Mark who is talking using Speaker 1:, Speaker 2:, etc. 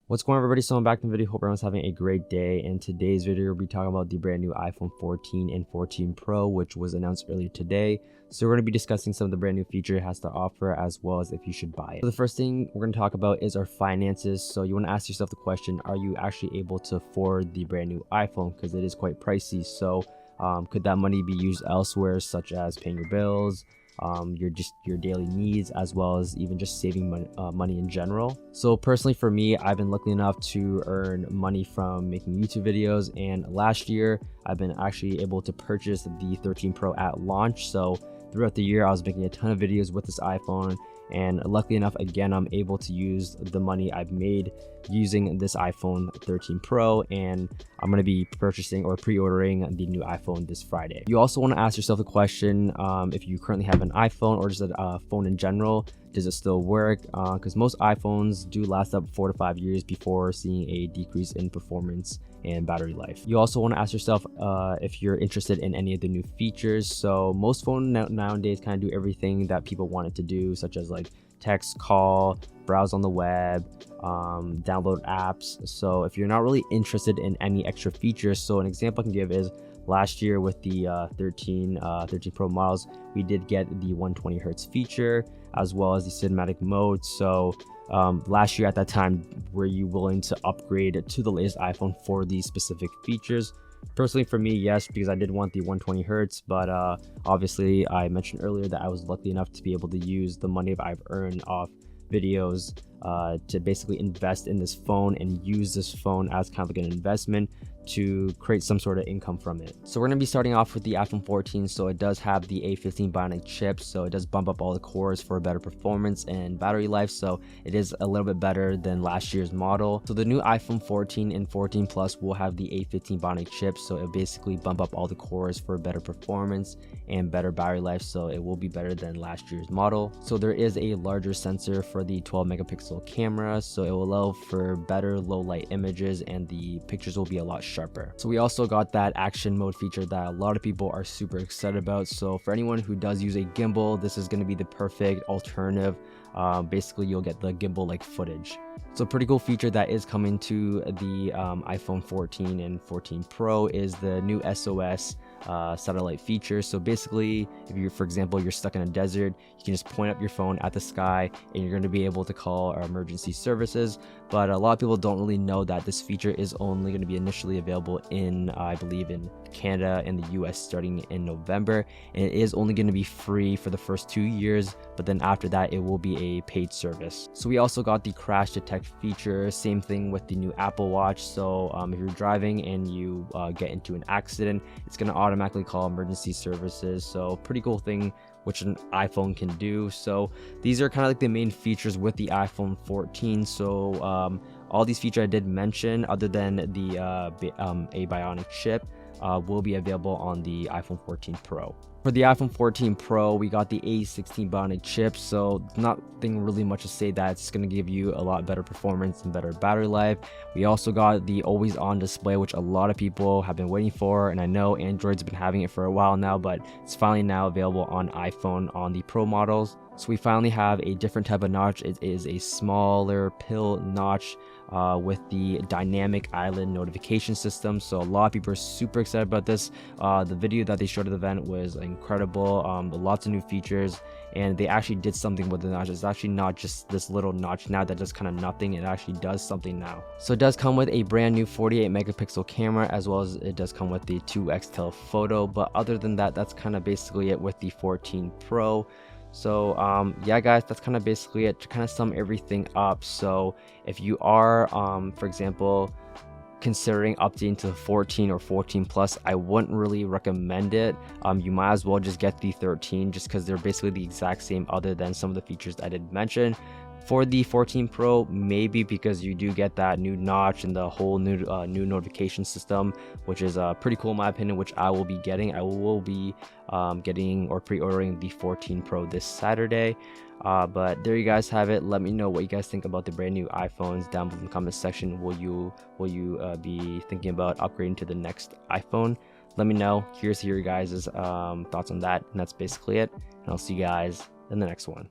Speaker 1: What's going on, everybody? So I'm back in the video. Hope everyone's having a great day. In today's video, we'll be talking about the brand new iPhone 14 and 14 Pro, which was announced earlier today. So we're going to be discussing some of the brand new features it has to offer, as well as if you should buy it. So the first thing we're going to talk about is our finances. So you want to ask yourself the question, are you actually able to afford the brand new iPhone? Because it is quite pricey. So could that money be used elsewhere, such as paying your bills, your daily needs, as well as even just saving money in general? So personally, for me, I've been lucky enough to earn money from making YouTube videos, and last year I've been actually able to purchase the 13 Pro at launch. So throughout the year, I was making a ton of videos with this iPhone, and luckily enough, again, I'm able to use the money I've made using this iPhone 13 Pro, and I'm going to be purchasing or pre-ordering the new iPhone this Friday. You also want to ask yourself the question, if you currently have an iPhone or just a phone in general, does it still work? Because most iPhones do last up 4 to 5 years before seeing a decrease in performance and battery life. You also want to ask yourself if you're interested in any of the new features. So most phones nowadays kind of do everything that people want it to do, such as like text, call, browse on the web, download apps. So if you're not really interested in any extra features, so an example I can give is last year with the 13 Pro models, we did get the 120 hertz feature as well as the cinematic mode. So last year at that time, were you willing to upgrade to the latest iPhone for these specific features? Personally, for me, yes, because I did want the 120 hertz, but obviously I mentioned earlier that I was lucky enough to be able to use the money I've earned off videos to basically invest in this phone and use this phone as kind of like an investment to create some sort of income from it. So we're going to be starting off with the iPhone 14. So it does have the A15 Bionic chip, so it does bump up all the cores for better performance and battery life, so it is a little bit better than last year's model. So the new iPhone 14 and 14 Plus will have the A15 Bionic chip, so it basically bump up all the cores for better performance and better battery life, so it will be better than last year's model. So there is a larger sensor for the 12 megapixel camera, so it will allow for better low light images and the pictures will be a lot sharper. So we also got that action mode feature that a lot of people are super excited about. So for anyone who does use a gimbal, this is going to be the perfect alternative. Basically you'll get the gimbal like footage. So a pretty cool feature that is coming to the iPhone 14 and 14 Pro is the new SOS satellite feature. So basically, if you're, for example, you're stuck in a desert, you can just point up your phone at the sky and you're going to be able to call our emergency services. But a lot of people don't really know that this feature is only going to be initially available in, I believe, in Canada and the US starting in November, and it is only going to be free for the first 2 years, but then after that it will be a paid service. So we also got the crash detect feature, same thing with the new Apple Watch. So if you're driving and you get into an accident, it's going to automatically call emergency services. So pretty cool thing which an iPhone can do. So these are kind of like the main features with the iPhone 14. So all these features I did mention, other than the a bionic chip, will be available on the iPhone 14 Pro. For the iPhone 14 Pro, we got the A16 Bionic chip, so nothing really much to say that it's going to give you a lot better performance and better battery life. We also got the always on display, which a lot of people have been waiting for, and I know Android's been having it for a while now, but it's finally now available on iPhone on the Pro models. So we finally have a different type of notch. It is a smaller pill notch with the dynamic island notification system. So a lot of people are super excited about this. The video that they showed at the event was incredible. Lots of new features, and they actually did something with the notch. It's actually not just this little notch now that does kind of nothing. It actually does something now. So it does come with a brand new 48 megapixel camera, as well as it does come with the 2x telephoto. But other than that, that's kind of basically it with the 14 Pro. So yeah guys, that's kind of basically it to kind of sum everything up. So if you are for example considering updating to 14 or 14 Plus, I wouldn't really recommend it. You might as well just get the 13, just because they're basically the exact same other than some of the features I did mention. For the 14 Pro, maybe, because you do get that new notch and the whole new notification system, which is pretty cool in my opinion, which I will be getting. I will be getting or pre-ordering the 14 Pro this Saturday. But there you guys have it. Let me know what you guys think about the brand new iPhones down below in the comment section. Will you be thinking about upgrading to the next iPhone? Let me know. Here's your guys' thoughts on that, and that's basically it. And I'll see you guys in the next one.